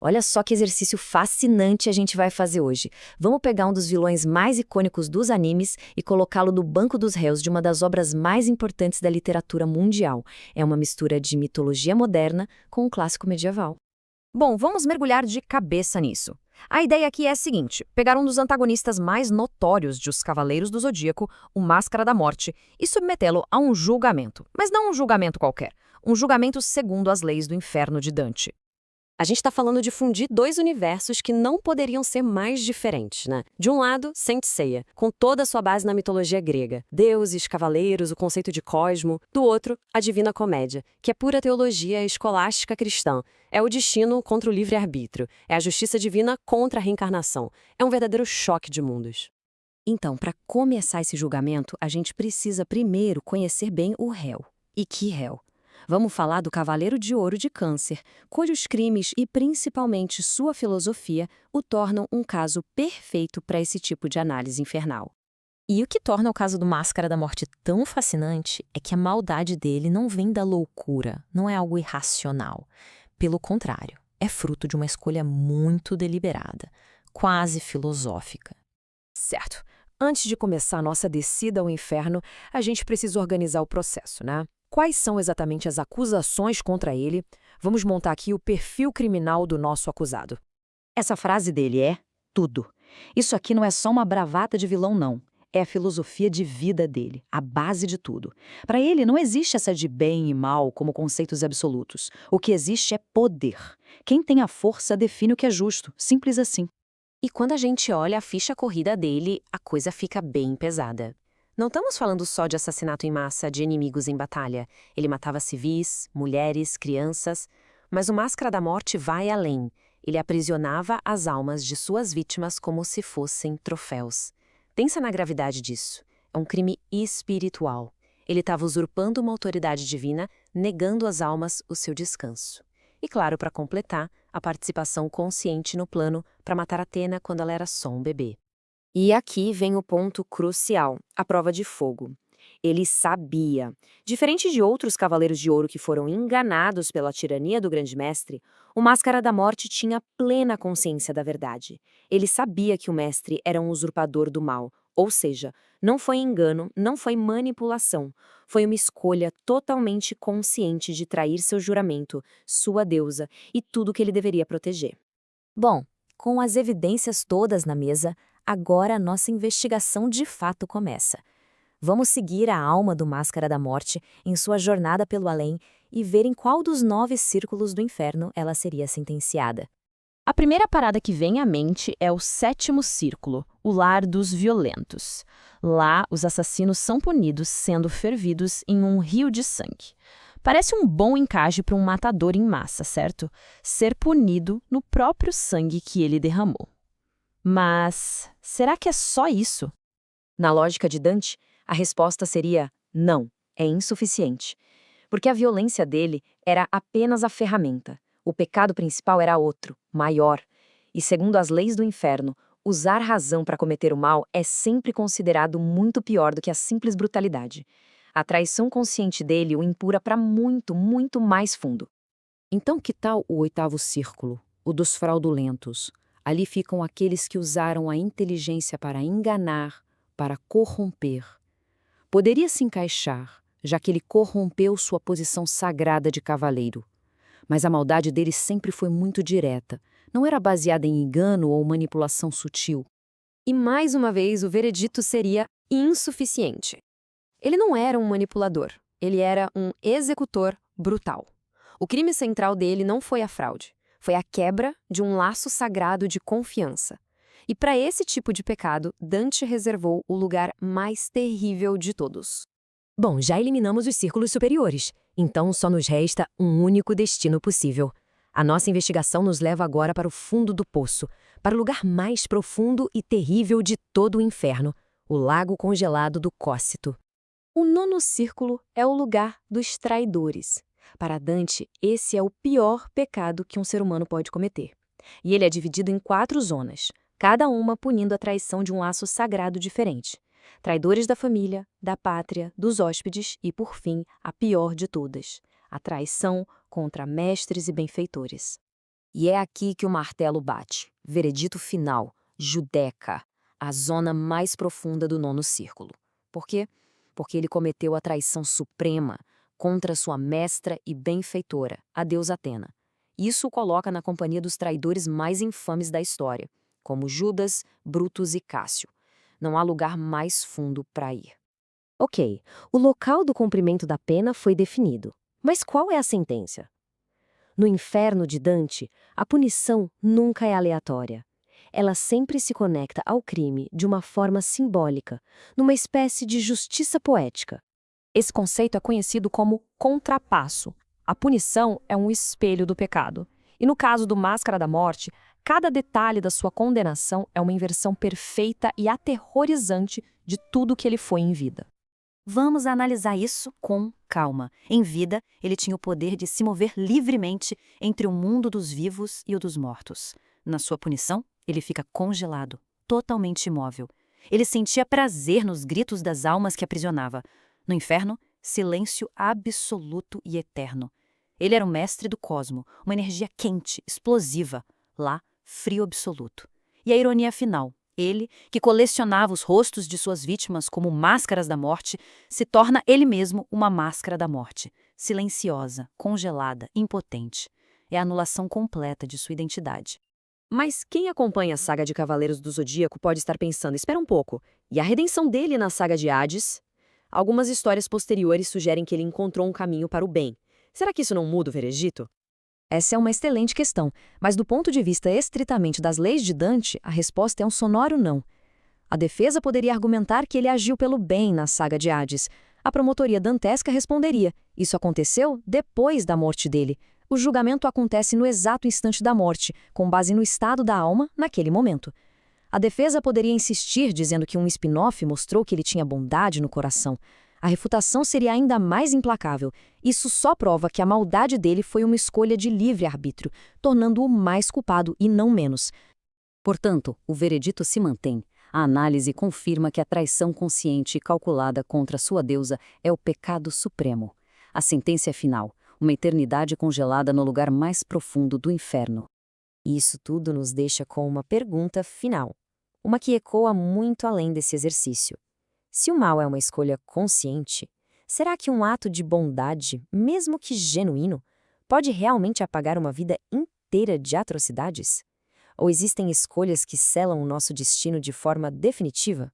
Olha só que exercício fascinante a gente vai fazer hoje. Vamos pegar um dos vilões mais icônicos dos animes e colocá-lo no banco dos réus de uma das obras mais importantes da literatura mundial. É uma mistura de mitologia moderna com um clássico medieval. Bom, vamos mergulhar de cabeça nisso. A ideia aqui é a seguinte: pegar um dos antagonistas mais notórios de Os Cavaleiros do Zodíaco, o Máscara da Morte, e submetê-lo a um julgamento. Mas não um julgamento qualquer, um julgamento segundo as leis do inferno de Dante. A gente está falando de fundir dois universos que não poderiam ser mais diferentes, né? De um lado, Saint Seiya, com toda a sua base na mitologia grega. Deuses, cavaleiros, o conceito de cosmo. Do outro, a Divina Comédia, que é pura teologia escolástica cristã. É o destino contra o livre-arbítrio. É a justiça divina contra a reencarnação. É um verdadeiro choque de mundos. Então, para começar esse julgamento, a gente precisa primeiro conhecer bem o réu. E que réu? Vamos falar do Cavaleiro de Ouro de Câncer, cujos crimes e principalmente sua filosofia o tornam um caso perfeito para esse tipo de análise infernal. E o que torna o caso do Máscara da Morte tão fascinante é que a maldade dele não vem da loucura, não é algo irracional. Pelo contrário, é fruto de uma escolha muito deliberada, quase filosófica. Certo. Antes de começar a nossa descida ao inferno, a gente precisa organizar o processo, né? Quais são exatamente as acusações contra ele? Vamos montar aqui o perfil criminal do nosso acusado. Essa frase dele é tudo. Isso aqui não é só uma bravata de vilão, não. É a filosofia de vida dele, a base de tudo. Para ele, não existe essa de bem e mal como conceitos absolutos. O que existe é poder. Quem tem a força define o que é justo, simples assim. E quando a gente olha a ficha corrida dele, a coisa fica bem pesada. Não estamos falando só de assassinato em massa de inimigos em batalha. Ele matava civis, mulheres, crianças. Mas o Máscara da Morte vai além. Ele aprisionava as almas de suas vítimas como se fossem troféus. Pensa na gravidade disso. É um crime espiritual. Ele estava usurpando uma autoridade divina, negando às almas o seu descanso. E claro, para completar, a participação consciente no plano para matar Atena quando ela era só um bebê. E aqui vem o ponto crucial, a prova de fogo. Ele sabia. Diferente de outros Cavaleiros de Ouro que foram enganados pela tirania do Grande Mestre, o Máscara da Morte tinha plena consciência da verdade. Ele sabia que o Mestre era um usurpador do mal, ou seja, não foi engano, não foi manipulação. Foi uma escolha totalmente consciente de trair seu juramento, sua deusa e tudo que ele deveria proteger. Bom, com as evidências todas na mesa, agora a nossa investigação de fato começa. Vamos seguir a alma do Máscara da Morte em sua jornada pelo além e ver em qual dos 9 círculos do inferno ela seria sentenciada. A primeira parada que vem à mente é o 7º círculo, o lar dos violentos. Lá, os assassinos são punidos sendo fervidos em um rio de sangue. Parece um bom encaixe para um matador em massa, certo? Ser punido no próprio sangue que ele derramou. Mas será que é só isso? Na lógica de Dante, a resposta seria não, é insuficiente. Porque a violência dele era apenas a ferramenta. O pecado principal era outro, maior. E segundo as leis do inferno, usar razão para cometer o mal é sempre considerado muito pior do que a simples brutalidade. A traição consciente dele o impura para muito, muito mais fundo. Então que tal o 8º círculo, o dos fraudulentos? Ali ficam aqueles que usaram a inteligência para enganar, para corromper. Poderia se encaixar, já que ele corrompeu sua posição sagrada de cavaleiro. Mas a maldade dele sempre foi muito direta, não era baseada em engano ou manipulação sutil. E mais uma vez o veredito seria insuficiente. Ele não era um manipulador, ele era um executor brutal. O crime central dele não foi a fraude, foi a quebra de um laço sagrado de confiança. E para esse tipo de pecado, Dante reservou o lugar mais terrível de todos. Bom, já eliminamos os círculos superiores, então só nos resta um único destino possível. A nossa investigação nos leva agora para o fundo do poço, para o lugar mais profundo e terrível de todo o inferno, o lago congelado do Cócito. O 9º círculo é o lugar dos traidores. Para Dante, esse é o pior pecado que um ser humano pode cometer. E ele é dividido em 4 zonas, cada uma punindo a traição de um laço sagrado diferente. Traidores da família, da pátria, dos hóspedes e, por fim, a pior de todas, a traição contra mestres e benfeitores. E é aqui que o martelo bate. Veredito final, Judeca, a zona mais profunda do nono círculo. Por quê? Porque ele cometeu a traição suprema contra sua mestra e benfeitora, a deusa Atena. Isso o coloca na companhia dos traidores mais infames da história, como Judas, Brutus e Cássio. Não há lugar mais fundo para ir. Ok, o local do cumprimento da pena foi definido. Mas qual é a sentença? No inferno de Dante, a punição nunca é aleatória. Ela sempre se conecta ao crime de uma forma simbólica, numa espécie de justiça poética. Esse conceito é conhecido como contrapasso. A punição é um espelho do pecado. E no caso do Máscara da Morte, cada detalhe da sua condenação é uma inversão perfeita e aterrorizante de tudo que ele foi em vida. Vamos analisar isso com calma. Em vida, ele tinha o poder de se mover livremente entre o mundo dos vivos e o dos mortos. Na sua punição, ele fica congelado, totalmente imóvel. Ele sentia prazer nos gritos das almas que aprisionava. No inferno, silêncio absoluto e eterno. Ele era o mestre do cosmo, uma energia quente, explosiva. Lá, frio absoluto. E a ironia final. Ele, que colecionava os rostos de suas vítimas como máscaras da morte, se torna ele mesmo uma máscara da morte, silenciosa, congelada, impotente. É a anulação completa de sua identidade. Mas quem acompanha a saga de Cavaleiros do Zodíaco pode estar pensando, espera um pouco, e a redenção dele na saga de Hades? Algumas histórias posteriores sugerem que ele encontrou um caminho para o bem. Será que isso não muda o veredito? Essa é uma excelente questão, mas do ponto de vista estritamente das leis de Dante, a resposta é um sonoro não. A defesa poderia argumentar que ele agiu pelo bem na saga de Hades. A promotoria dantesca responderia: isso aconteceu depois da morte dele. O julgamento acontece no exato instante da morte, com base no estado da alma naquele momento. A defesa poderia insistir dizendo que um spin-off mostrou que ele tinha bondade no coração. A refutação seria ainda mais implacável. Isso só prova que a maldade dele foi uma escolha de livre-arbítrio, tornando-o mais culpado e não menos. Portanto, o veredito se mantém. A análise confirma que a traição consciente e calculada contra sua deusa é o pecado supremo. A sentença é final, uma eternidade congelada no lugar mais profundo do inferno. Isso tudo nos deixa com uma pergunta final, uma que ecoa muito além desse exercício. Se o mal é uma escolha consciente, será que um ato de bondade, mesmo que genuíno, pode realmente apagar uma vida inteira de atrocidades? Ou existem escolhas que selam o nosso destino de forma definitiva?